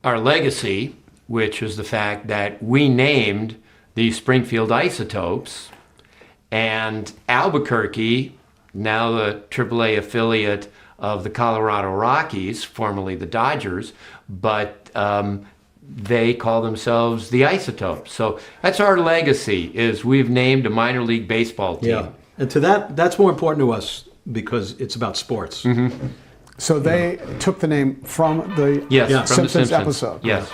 our legacy, which was the fact that we named the Springfield Isotopes, and Albuquerque, now the AAA affiliate of the Colorado Rockies, formerly the Dodgers, but they call themselves the Isotopes. So that's our legacy, is we've named a minor league baseball team. Yeah, and to that's more important to us because it's about sports. Mm-hmm. So they took the name from the from Simpsons, the Simpsons episode. Yes.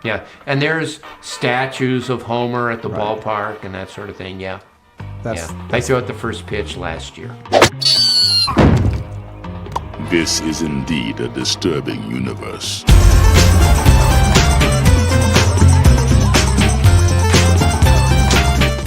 Yeah. And there's statues of Homer at the ballpark and that sort of thing, They threw out the first pitch last year. This is indeed a disturbing universe.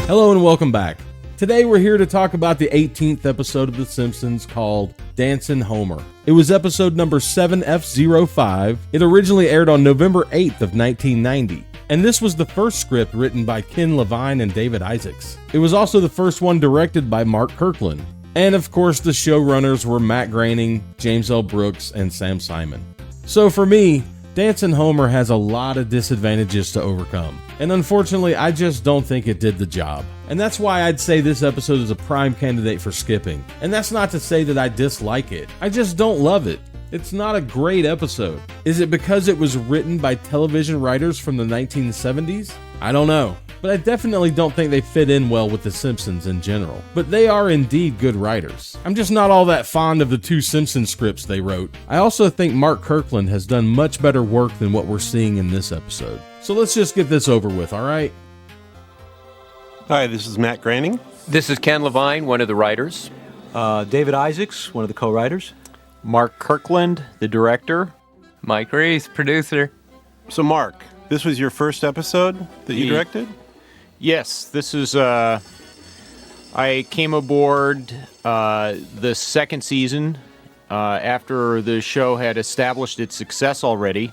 Hello and welcome back. Today we're here to talk about the 18th episode of The Simpsons called Dancin' Homer. It was episode number 7F05. It originally aired on November 8th of 1990. And this was the first script written by Ken Levine and David Isaacs. It was also the first one directed by Mark Kirkland. And of course the showrunners were Matt Groening, James L. Brooks, and Sam Simon. So for me, Dancin' Homer has a lot of disadvantages to overcome. And unfortunately, I just don't think it did the job. And that's why I'd say this episode is a prime candidate for skipping. And that's not to say that I dislike it. I just don't love it. It's not a great episode. Is it because it was written by television writers from the 1970s? I don't know. But I definitely don't think they fit in well with The Simpsons in general. But they are indeed good writers. I'm just not all that fond of the two Simpsons scripts they wrote. I also think Mark Kirkland has done much better work than what we're seeing in this episode. So let's just get this over with, alright? Hi, this is Matt Groening. This is Ken Levine, one of the writers. David Isaacs, one of the co-writers. Mark Kirkland, the director. Mike Reese, producer. So, Mark, this was your first episode that you directed? Yes, this is, I came aboard the second season after the show had established its success already.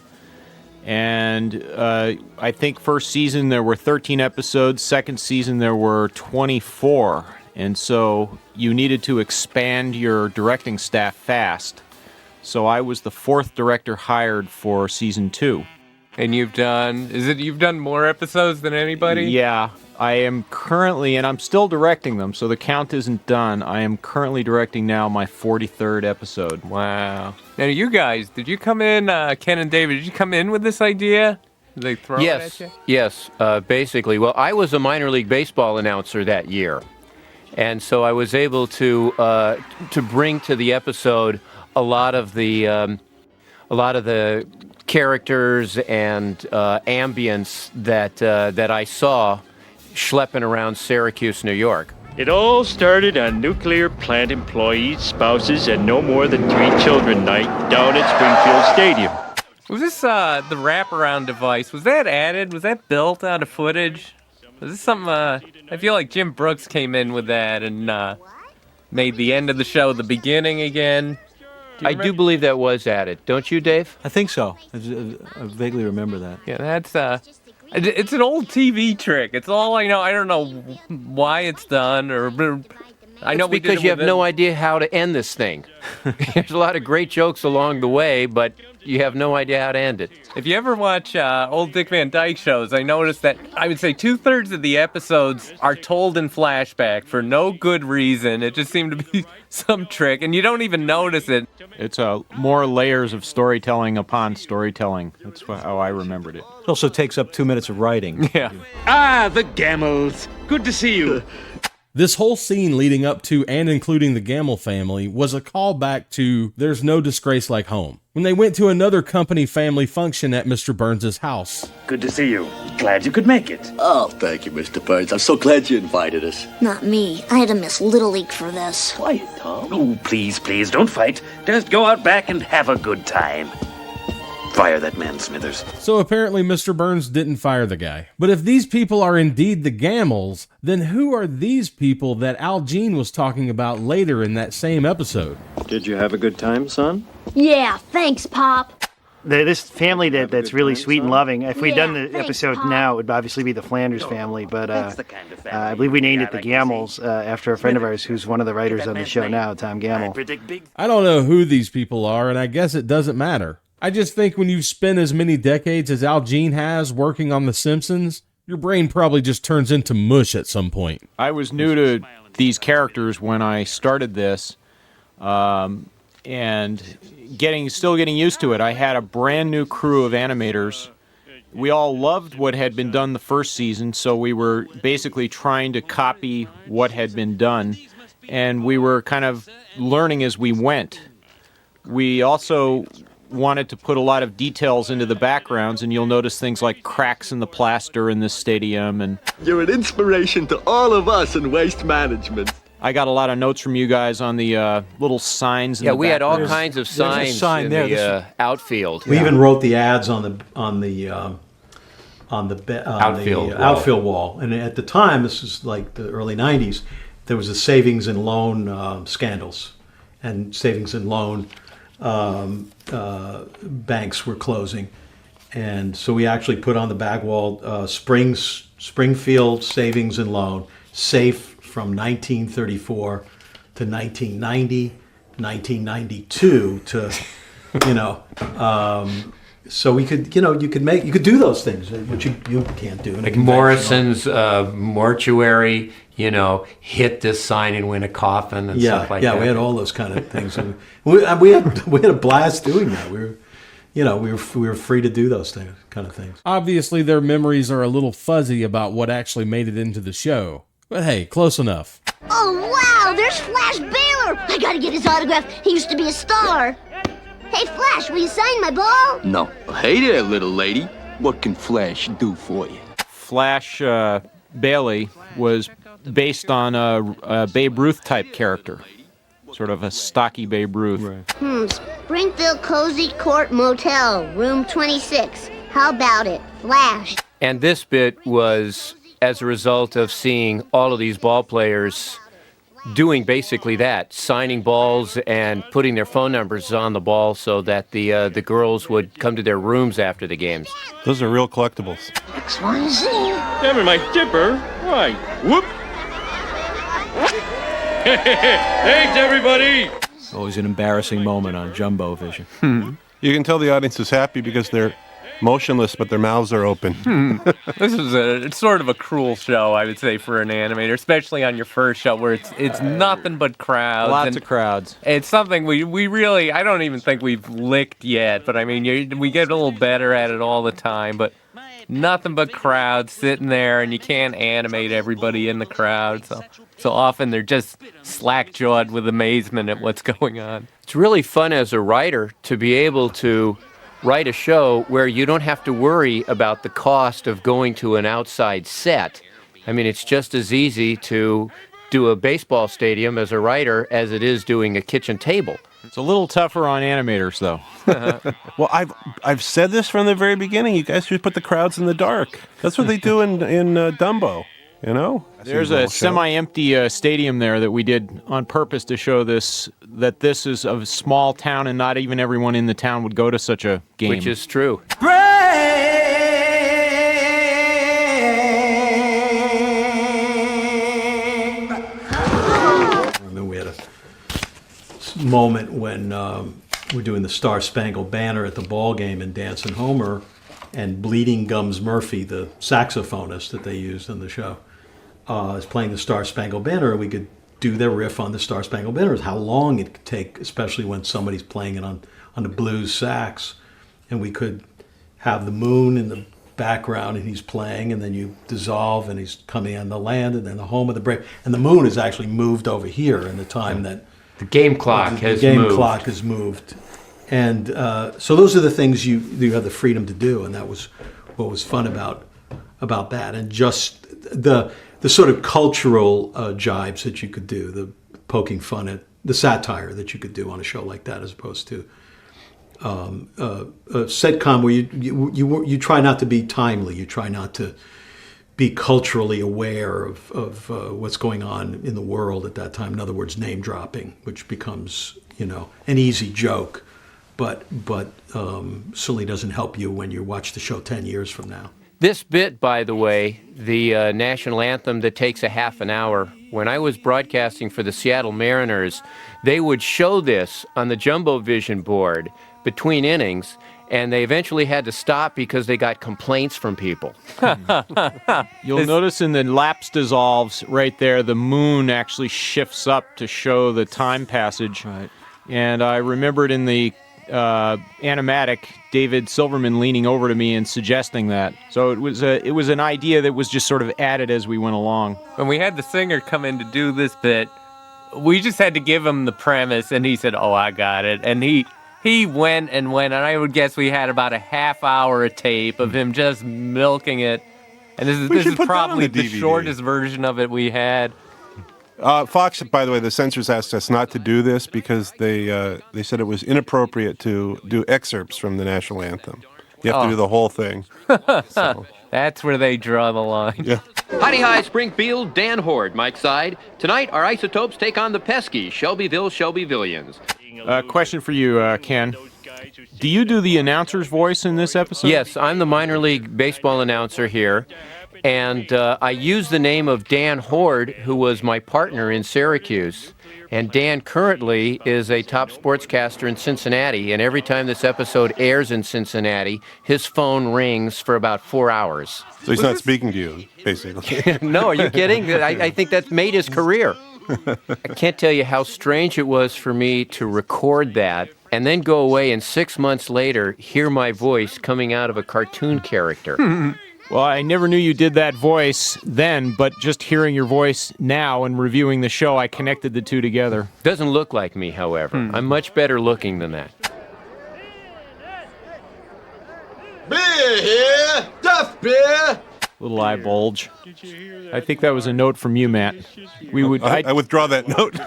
And I think first season there were 13 episodes, second season there were 24. And so you needed to expand your directing staff fast. So I was the fourth director hired for season 2. And you've done more episodes than anybody? Yeah, I am currently, and I'm still directing them, so the count isn't done. I am currently directing now my 43rd episode. Wow. Now you guys, did you come in, Ken and David, did you come in with this idea? Did they throw it at you? Yes, basically. Well, I was a minor league baseball announcer that year. And so I was able to bring to the episode a lot of the characters and ambience that I saw schlepping around Syracuse, New York. It all started on nuclear plant employees, spouses, and no more than 3 children night down at Springfield Stadium. Was this the wraparound device? Was that added? Was that built out of footage? Was this something? I feel like Jim Brooks came in with that and made the end of the show the beginning again. I do believe that was added. Don't you, Dave? I think so. I vaguely remember that. Yeah, that's it's an old TV trick. It's all I know. I don't know why it's done, or I know it's because you have no idea how to end this thing. There's a lot of great jokes along the way, but you have no idea how to end it. If you ever watch old Dick Van Dyke shows, I noticed that I would say 2/3 of the episodes are told in flashback for no good reason. It just seemed to be some trick, and you don't even notice it. It's more layers of storytelling upon storytelling. That's how I remembered it. It also takes up 2 minutes of writing. Yeah. Ah, the Gammels. Good to see you. This whole scene leading up to and including the Gamble family was a callback to There's No Disgrace Like Home, when they went to another company family function at Mr. Burns' house. Good to see you. Glad you could make it. Oh, thank you, Mr. Burns. I'm so glad you invited us. Not me. I had to miss Little League for this. Quiet, Tom. Oh, please, don't fight. Just go out back and have a good time. Fire that man, Smithers. So apparently Mr. Burns didn't fire the guy. But if these people are indeed the Gammels, then who are these people that Al Jean was talking about later in that same episode? Did you have a good time, son? Yeah, thanks, Pop. This family that's really sweet and loving. If we'd done the episode now, it would obviously be the Flanders family, but I believe we named it the Gammels after a friend of ours who's one of the writers on the show now, Tom Gamble. I don't know who these people are, and I guess it doesn't matter. I just think when you've spent as many decades as Al Jean has working on The Simpsons, your brain probably just turns into mush at some point. I was new to these characters when I started this, and still getting used to it. I had a brand new crew of animators. We all loved what had been done the first season, so we were basically trying to copy what had been done, and we were kind of learning as we went. We also wanted to put a lot of details into the backgrounds, and you'll notice things like cracks in the plaster in this stadium. And You're an inspiration to all of us in waste management. I got a lot of notes from you guys on the little signs in the we had all background. kinds of signs sign in there. the outfield. We even wrote the ads on the outfield wall. And at the time, this is like the early '90s, there was a savings and loan scandals, and savings and loan banks were closing, and so we actually put on the back wall Springfield Savings and Loan, safe from 1934 to 1990, 1992 to, so we could, you could do those things, which you can't do. Like Morrison's mortuary, hit this sign and win a coffin and stuff like that. Yeah, we had all those kind of things. And we had a blast doing that. We were free to do those kind of things. Obviously, their memories are a little fuzzy about what actually made it into the show. But hey, close enough. Oh, wow, there's Flash Baylor. I gotta get his autograph. He used to be a star. Hey, Flash, will you sign my ball? No. Hey there, little lady. What can Flash do for you? Flash Bailey was based on a Babe Ruth type character, sort of a stocky Babe Ruth. Right. Springfield Cozy Court Motel, room 26. How about it, Flash? And this bit was as a result of seeing all of these ball players doing basically that, signing balls and putting their phone numbers on the ball so that the girls would come to their rooms after the games. Those are real collectibles. XYZ. Damn it, my dipper. Why? Whoop. Thanks, everybody. Always an embarrassing moment on Jumbo Vision. You can tell the audience is happy because they're motionless, but their mouths are open. This is it's sort of a cruel show, I would say, for an animator, especially on your first show where it's nothing but crowds. Lots of crowds. It's something we really, I don't even think we've licked yet, but I mean, we get a little better at it all the time, but nothing but crowds sitting there, and you can't animate everybody in the crowd, so often they're just slack-jawed with amazement at what's going on. It's really fun as a writer to be able to write a show where you don't have to worry about the cost of going to an outside set. I mean, it's just as easy to do a baseball stadium as a writer as it is doing a kitchen table. It's a little tougher on animators, though. Well, I've said this from the very beginning. You guys should put the crowds in the dark. That's what they do in Dumbo. There's a semi-empty stadium there that we did on purpose to show that this is a small town and not even everyone in the town would go to such a game. Which is true. And then we had a moment when we're doing the Star Spangled Banner at the ball game in Dancin Homer, and Bleeding Gums Murphy, the saxophonist that they used in the show, is playing the Star Spangled Banner, and we could do their riff on the Star Spangled Banner, how long it could take, especially when somebody's playing it on the blues sax. And we could have the moon in the background, and he's playing, and then you dissolve, and he's coming on the land, and then the home of the brave. And the moon is actually moved over here in the time that the game clock has moved. And so those are the things you have the freedom to do, and that was what was fun about that, and just the sort of cultural jibes that you could do, the poking fun at the satire that you could do on a show like that, as opposed to a sitcom where you try not to be timely, you try not to be culturally aware of what's going on in the world at that time. In other words, name dropping, which becomes an easy joke, but certainly doesn't help you when you watch the show 10 years from now. This bit, by the way, the national anthem that takes a half an hour, when I was broadcasting for the Seattle Mariners, they would show this on the Jumbo Vision board between innings, and they eventually had to stop because they got complaints from people. You'll notice in the lapse dissolves right there, the moon actually shifts up to show the time passage. Right. And I remembered in the animatic, David Silverman leaning over to me and suggesting that. So it was an idea that was just sort of added as we went along. When we had the singer come in to do this bit, we just had to give him the premise, and he said, "Oh, I got it." And he went, and I would guess we had about a half hour of tape of him just milking it. And this is probably the shortest version of it we had. Fox, by the way, the censors asked us not to do this because they said it was inappropriate to do excerpts from the national anthem. You have to do the whole thing. So. That's where they draw the line. Yeah. Hi, Springfield, Dan Horde, Mike Side. Tonight, our Isotopes take on the pesky Shelbyvillians. Question for you, Ken. Do you do the announcer's voice in this episode? Yes, I'm the minor league baseball announcer here, and I use the name of Dan Horde, who was my partner in Syracuse. And Dan currently is a top sportscaster in Cincinnati, and every time this episode airs in Cincinnati, his phone rings for about 4 hours. So he's not speaking to you, basically. No, are you kidding? I think that's made his career. I can't tell you how strange it was for me to record that and then go away and 6 months later hear my voice coming out of a cartoon character. Well, I never knew you did that voice then, but just hearing your voice now and reviewing the show, I connected the two together. Doesn't look like me, however. I'm much better looking than that. Beer here! Duff beer! Little eye bulge. I think that was a note from you, Matt. I withdraw that note.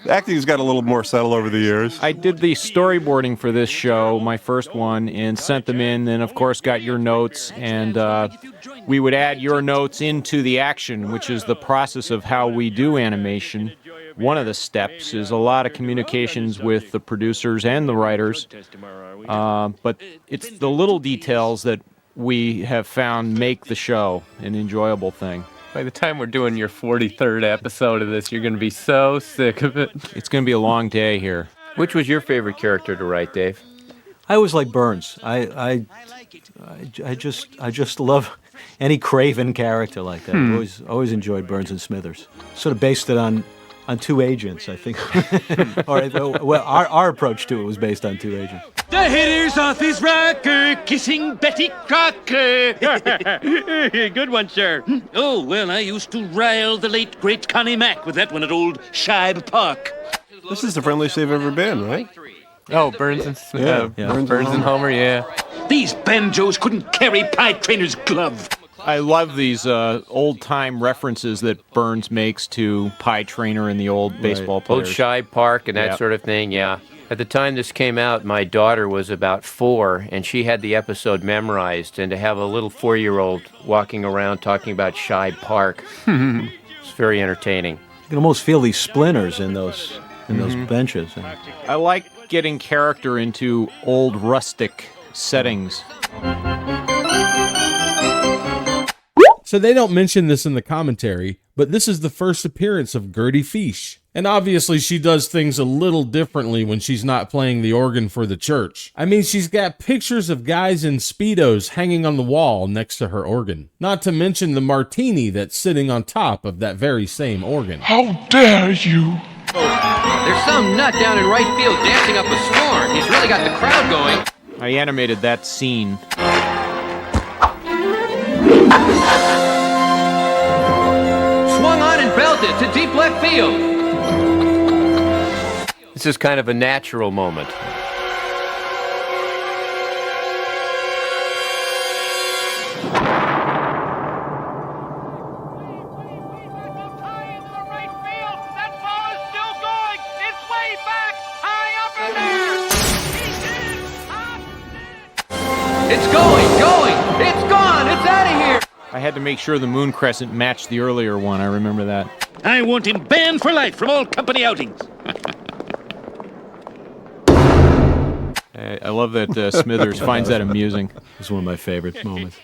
Acting's got a little more subtle over the years. I did the storyboarding for this show, my first one, and sent them in, and of course got your notes, and we would add your notes into the action, which is the process of how we do animation. One of the steps is a lot of communications with the producers and the writers, but it's the little details that we have found make the show an enjoyable thing. By the time we're doing your 43rd episode of this, you're going to be so sick of it. It's going to be a long day here. Which was your favorite character to write, Dave? I always like Burns. I just love any craven character like that. I've always enjoyed Burns and Smithers. Sort of based it on two agents, I think. Well, our approach to it was based on two agents. The hitter's off his rocker, kissing Betty Crocker. Good one, sir. Oh, well, I used to rile the late, great Connie Mack with that one at old Shibe Park. This is the friendliest they've ever been, right? Oh, Burns and Burns and Homer, yeah. These banjos couldn't carry Pie Trainer's glove. I love these old-time references that Burns makes to Pie Trainer and the old baseball players. Old Shibe Park and that sort of thing, yeah. At the time this came out, my daughter was about 4, and she had the episode memorized, and to have a little 4-year-old walking around talking about Shibe Park, it's very entertaining. You can almost feel these splinters in those benches. I like getting character into old rustic settings. So they don't mention this in the commentary, but this is the first appearance of Gertie Fish. And obviously she does things a little differently when she's not playing the organ for the church. I mean, she's got pictures of guys in Speedos hanging on the wall next to her organ. Not to mention the martini that's sitting on top of that very same organ. How dare you! There's some nut down in right field dancing up a storm. He's really got the crowd going. I animated that scene. Swung on and belted to deep left field. This is kind of a natural moment. It's going! It's gone! It's out of here! I had to make sure the moon crescent matched the earlier one. I remember that. I want him banned for life from all company outings. I love that Smithers finds that amusing. It's one of my favorite moments.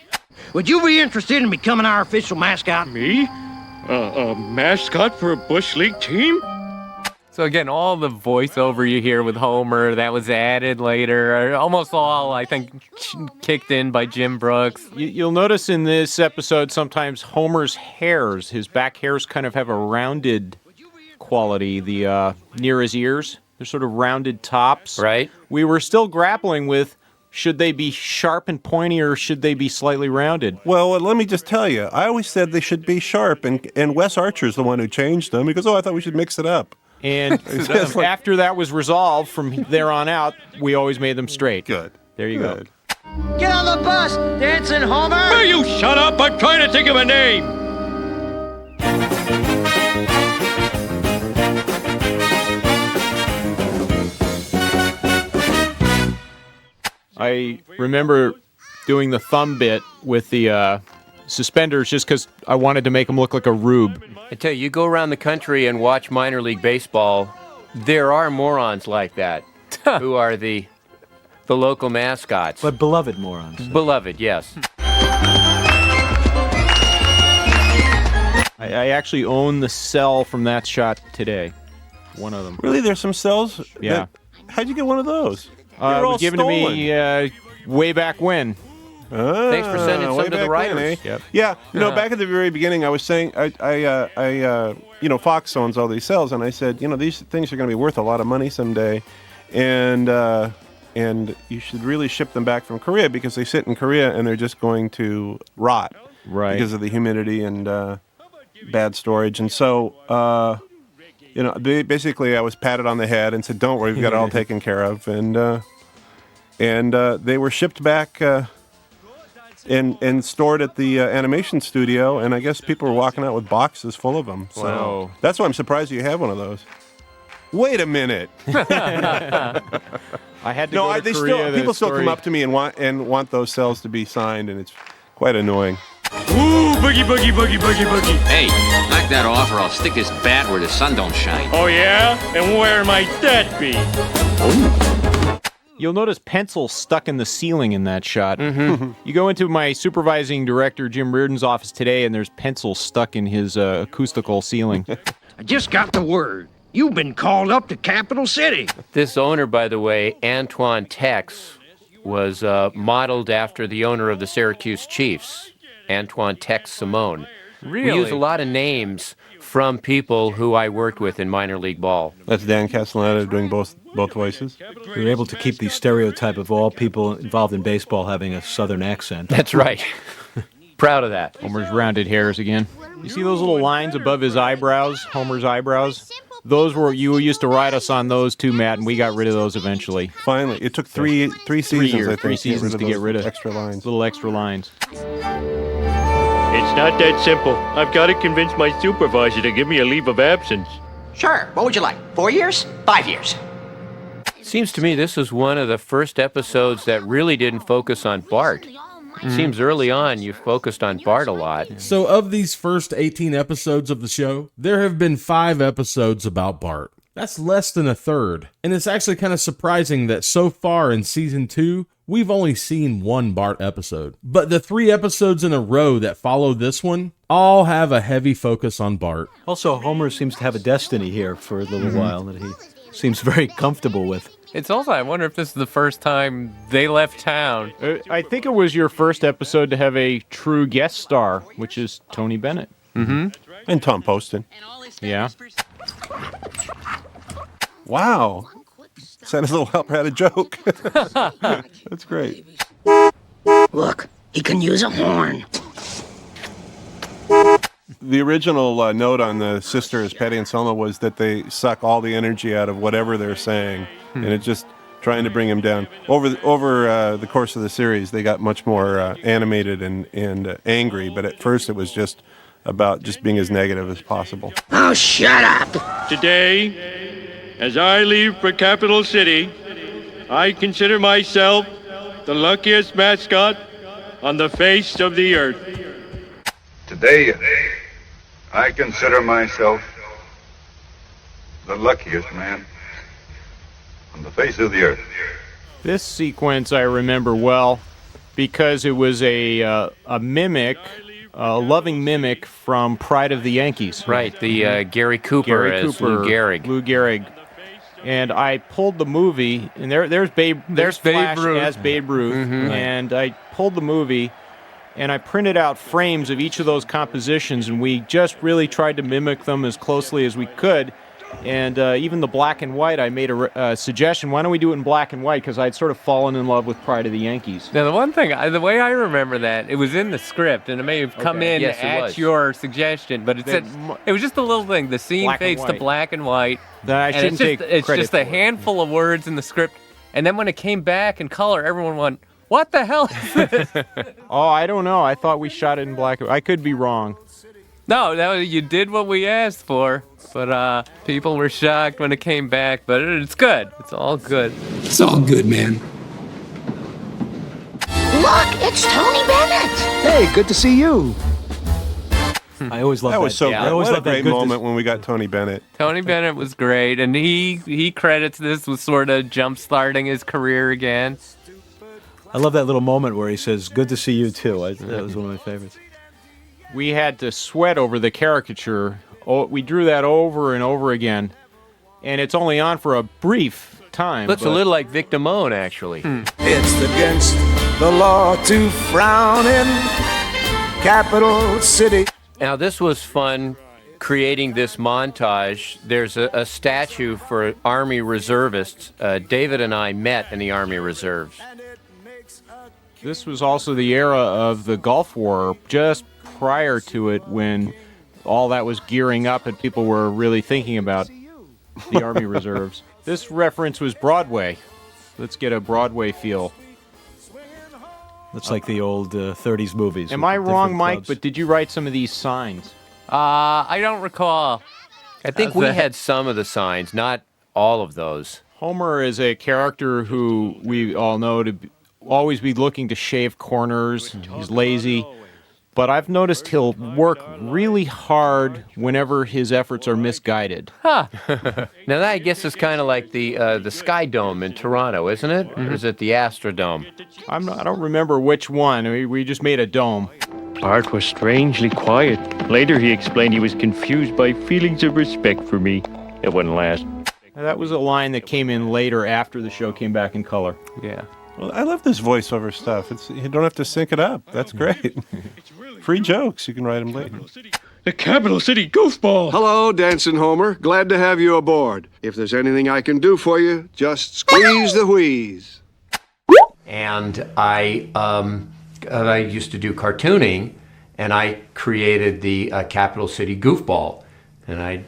Would you be interested in becoming our official mascot? Me? A mascot for a Bush League team? So again, all the voiceover you hear with Homer, that was added later, or almost all, I think, kicked in by Jim Brooks. You'll notice in this episode sometimes Homer's hairs, his back hairs kind of have a rounded quality, the near his ears. They're sort of rounded tops. Right. We were still grappling with, should they be sharp and pointy or should they be slightly rounded? Well, let me just tell you, I always said they should be sharp, and Wes Archer's the one who changed them. He goes, I thought we should mix it up. And after that was resolved, from there on out, we always made them straight. Good. There you go. Get on the bus, Dancin' Homer! Will you shut up? I'm trying to think of a name. I remember doing the thumb bit with the suspenders just because I wanted to make them look like a rube. I tell you, you go around the country and watch minor league baseball, there are morons like that who are the local mascots. But beloved morons. Beloved, yes. I actually own the cell from that shot today. One of them. Really? There's some cells? Yeah. How'd you get one of those? It was given to me way back when. Thanks for sending some to the writers. Then, eh? Yep. Yeah, back at the very beginning, I was saying, Fox owns all these cells, and I said, these things are going to be worth a lot of money someday, and you should really ship them back from Korea because they sit in Korea and they're just going to rot, right? Because of the humidity and bad storage, and so. Basically, I was patted on the head and said, "Don't worry, we've got it all taken care of." And they were shipped back and stored at the animation studio. And I guess people were walking out with boxes full of them. So wow. That's why I'm surprised you have one of those. Wait a minute. I had to go to Korea. People still come up to me and want those cells to be signed, and it's quite annoying. Ooh, boogie, boogie, boogie, boogie, boogie. Hey, knock that off or I'll stick this bat where the sun don't shine. Oh, yeah? And where might that be? You'll notice pencils stuck in the ceiling in that shot. Mm-hmm. You go into my supervising director, Jim Reardon's office today, and there's pencils stuck in his acoustical ceiling. I just got the word. You've been called up to Capital City. This owner, by the way, Antoine Tex, was modeled after the owner of the Syracuse Chiefs, Antoine Tex Simone. Really? We use a lot of names from people who I worked with in minor league ball. That's Dan Castellaneta doing both voices. We were able to keep the stereotype of all people involved in baseball having a southern accent. That's right. Proud of that. Homer's rounded hairs again. You see those little lines above his eyebrows, Homer's eyebrows? Those were, you used to ride us on those too, Matt, and we got rid of those eventually. Finally. It took three seasons, I think, 3 seasons to get rid of extra lines. Little extra lines. It's not that simple. I've got to convince my supervisor to give me a leave of absence. Sure. What would you like? 4 years? 5 years? Seems to me this is one of the first episodes that really didn't focus on Bart. It seems early on you focused on Bart a lot. So of these first 18 episodes of the show, there have been 5 episodes about Bart. That's less than a third. And it's actually kind of surprising that so far in season 2, we've only seen 1 Bart episode. But the 3 episodes in a row that follow this one all have a heavy focus on Bart. Also, Homer seems to have a destiny here for a little while that he seems very comfortable with. It's also, I wonder if this is the first time they left town. I think it was your first episode to have a true guest star, which is Tony Bennett. Mm-hmm. And Tom Poston. Yeah. Wow. Santa's little helper had a joke. That's great. Look, he can use a horn. The original note on the sisters, Patty and Selma, was that they suck all the energy out of whatever they're saying, and it's just trying to bring him down. Over the course of the series, they got much more animated and angry, but at first it was just about just being as negative as possible. Oh, shut up! Today, as I leave for Capital City, I consider myself the luckiest mascot on the face of the earth. Today, I consider myself the luckiest man on the face of the earth. This sequence I remember well because it was a mimic loving mimic from Pride of the Yankees. Right, the Gary Cooper as Lou Gehrig. Lou Gehrig. And I pulled the movie, and there's Flash Babe Ruth. as Babe Ruth, and I pulled the movie, and I printed out frames of each of those compositions, and we just really tried to mimic them as closely as we could. And even the black and white, I made a suggestion. Why don't we do it in black and white? Because I'd sort of fallen in love with Pride of the Yankees. Now, the one thing, the way I remember that, it was in the script, and it may have come in Yes, it at was. your suggestion, but it was just a little thing. The scene Black and fades to white. black and white. That I and shouldn't take it's credit just a for. handful of words in the script, and then when it came back in color, everyone went, "What the hell is this?" Oh, I don't know. I thought we shot it in black and white. I could be wrong. No, you did what we asked for, but people were shocked when it came back. But it's good. It's all good. It's all good, man. Look, it's Tony Bennett. Hey, good to see you. I always love that. That was so I great. always What a love that great good to- moment when we got Tony Bennett. Tony Bennett was great, and he credits this with sort of jump-starting his career again. I love that little moment where he says, "Good to see you too." That was one of my favorites. We had to sweat over the caricature. Oh, we drew that over and over again, and it's only on for a brief time. Looks a but- little like Vic Damone, actually. It's against the law to frown in Capital City. Now, this was fun creating this montage. There's a statue for Army reservists. David and I met in the Army Reserves. This was also the era of the Gulf War, just prior to it, when all that was gearing up and people were really thinking about the Army Reserves. This reference was Broadway. Let's get a Broadway feel. That's like the old 30s movies. Am with I the wrong, different Mike? clubs. But did you write some of these signs? I don't recall. I think we had some of the signs, not all of those. Homer is a character who we all know to always be looking to shave corners. He's lazy. But I've noticed he'll work really hard whenever his efforts are misguided. Huh. Now, that, I guess, is kind of like the Sky Dome in Toronto, isn't it? Or is it the Astrodome? I don't remember which one. We just made a dome. Bart was strangely quiet. Later, he explained he was confused by feelings of respect for me. It wouldn't last. That was a line that came in later after the show came back in color. Yeah. Well, I love this voiceover stuff. You don't have to sync it up. That's great. Free jokes. You can write them later. The Capital City Goofball. Hello, Dancin Homer. Glad to have you aboard. If there's anything I can do for you, just squeeze the wheeze. And I used to do cartooning, and I created the Capital City Goofball. And I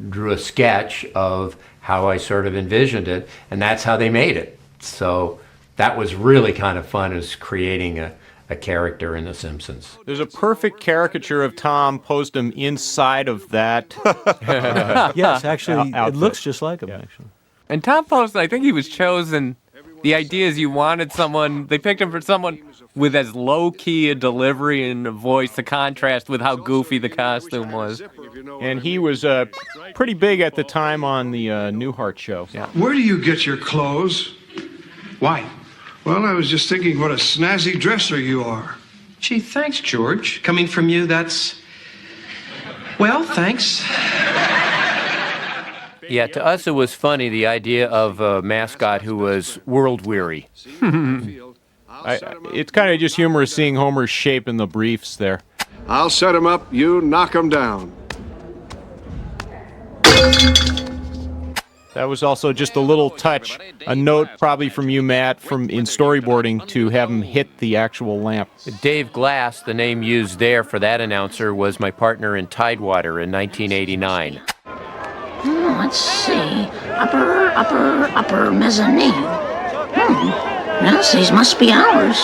drew a sketch of how I sort of envisioned it, and that's how they made it. So that was really kind of fun, is creating a character in The Simpsons. There's a perfect caricature of Tom Postum inside of that. Yes, actually, it outfit. looks just like him, actually. And Tom Poston, I think he was chosen. The idea is you wanted someone, they picked him for someone with as low-key a delivery and a voice to contrast with how goofy the costume was. And he was pretty big at the time on the Newhart show. Yeah. Where do you get your clothes? Why? Well, I was just thinking what a snazzy dresser you are. Gee, thanks, George. Coming from you, that's... Well, thanks. Yeah, to us it was funny, the idea of a mascot who was world-weary. It's kind of just humorous seeing Homer's shape in the briefs there. I'll set him up, you knock him down. That was also just a little touch, a note probably from you, Matt, in storyboarding to have him hit the actual lamp. Dave Glass, the name used there for that announcer, was my partner in Tidewater in 1989. Let's see. Upper mezzanine. Yes, these must be ours.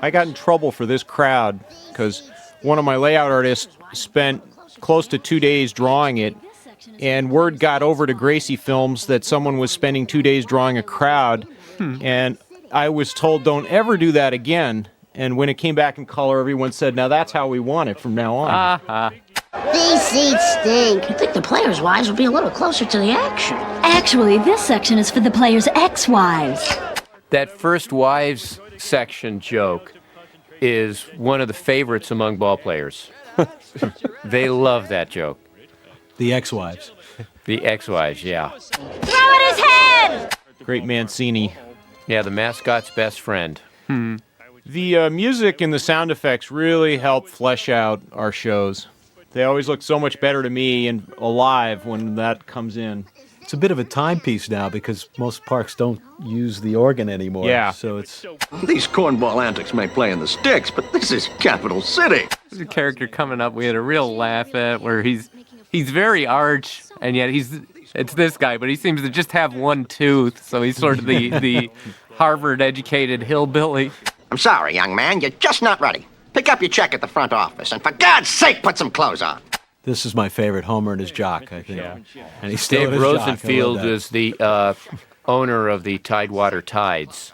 I got in trouble for this crowd because one of my layout artists spent close to 2 days drawing it, and word got over to Gracie Films that someone was spending 2 days drawing a crowd, and I was told don't ever do that again. And when it came back in color, everyone said, now that's how we want it from now on. These seats stink. I think the players' wives will be a little closer to the action. Actually, this section is for the players' ex-wives. That first wives section joke is one of the favorites among ball players. They love that joke. The ex-wives. The ex-wives, yeah. Throw at his head! Great Mancini. Yeah, the mascot's best friend. The music and the sound effects really help flesh out our shows. They always look so much better to me and alive when that comes in. It's a bit of a timepiece now because most parks don't use the organ anymore. Yeah. So it's... These cornball antics may play in the sticks, but this is Capital City. There's a character coming up we had a real laugh at where he's very arch, and yet it's this guy, but he seems to just have one tooth, so he's sort of the Harvard-educated hillbilly. I'm sorry, young man, you're just not ready. Pick up your check at the front office, and for God's sake, put some clothes on. This is my favorite, Homer and his jock, I think. Yeah. And he's still Dave his jock. Rosenfield is the owner of the Tidewater Tides.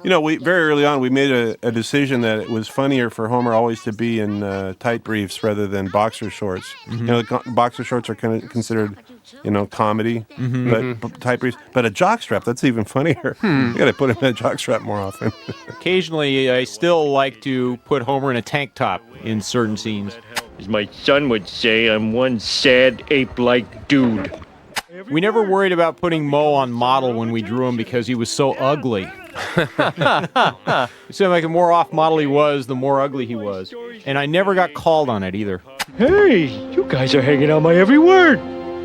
You know, we very early on we made a decision that it was funnier for Homer always to be in tight briefs rather than boxer shorts. You know, boxer shorts are kind of considered, you know, comedy, but tight briefs. But a jockstrap, that's even funnier. You got to put him in a jockstrap more often. Occasionally, I still like to put Homer in a tank top in certain scenes. As my son would say, I'm one sad ape-like dude. We never worried about putting Mo on model when we drew him because he was so ugly. It seemed like the more off-model he was, the more ugly he was. And I never got called on it either. Hey, you guys are hanging on my every word.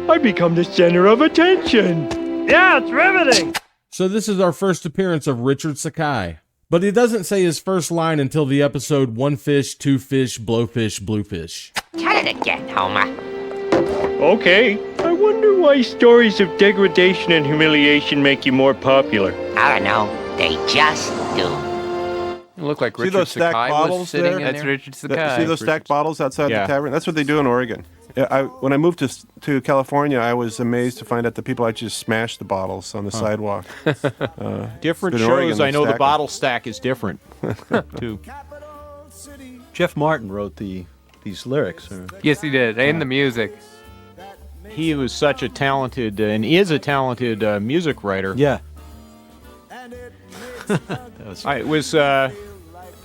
I become the center of attention. Yeah, it's riveting. So this is our first appearance of Richard Sakai. But he doesn't say his first line until the episode One Fish, Two Fish, Blowfish, Bluefish. Tell it again, Homer. Okay, I wonder why stories of degradation and humiliation make you more popular. I don't know. They just do. It looked like See Richard those stacked Sakai bottles was sitting there? in That's there. Richard Sakai. See those stacked bottles outside Yeah. the tavern? That's what they do in Oregon. Yeah, when I moved to California, I was amazed to find out that people actually just smash the bottles on the sidewalk. Different But in Oregon, shows, they I know the stack 'em. bottle stack is different, too. Jeff Martin wrote these lyrics. Yes, he did, and the music. He was such a talented, and is a talented music writer. Yeah. It was,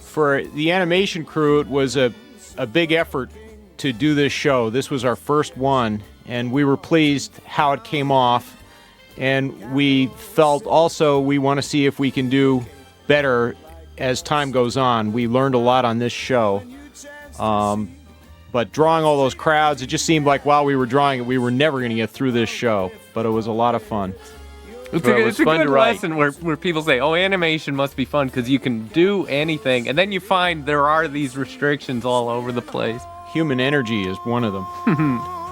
for the animation crew, it was a big effort to do this show. This was our first one, and we were pleased how it came off. And we felt also we want to see if we can do better as time goes on. We learned a lot on this show. But drawing all those crowds, it just seemed like while we were drawing it, we were never going to get through this show. But it was a lot of fun. It's Well, it a, was it's a fun good to write. lesson where people say, oh, animation must be fun because you can do anything. And then you find there are these restrictions all over the place. Human energy is one of them.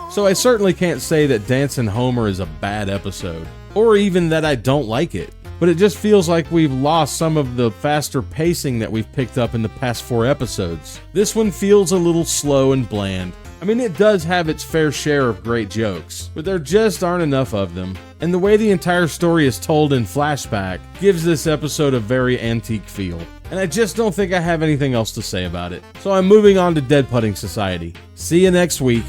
So I certainly can't say that Dancin' Homer is a bad episode, or even that I don't like it. But it just feels like we've lost some of the faster pacing that we've picked up in the past 4 episodes. This one feels a little slow and bland. I mean, it does have its fair share of great jokes, but there just aren't enough of them. And the way the entire story is told in flashback gives this episode a very antique feel. And I just don't think I have anything else to say about it. So I'm moving on to Dead Putting Society. See you next week.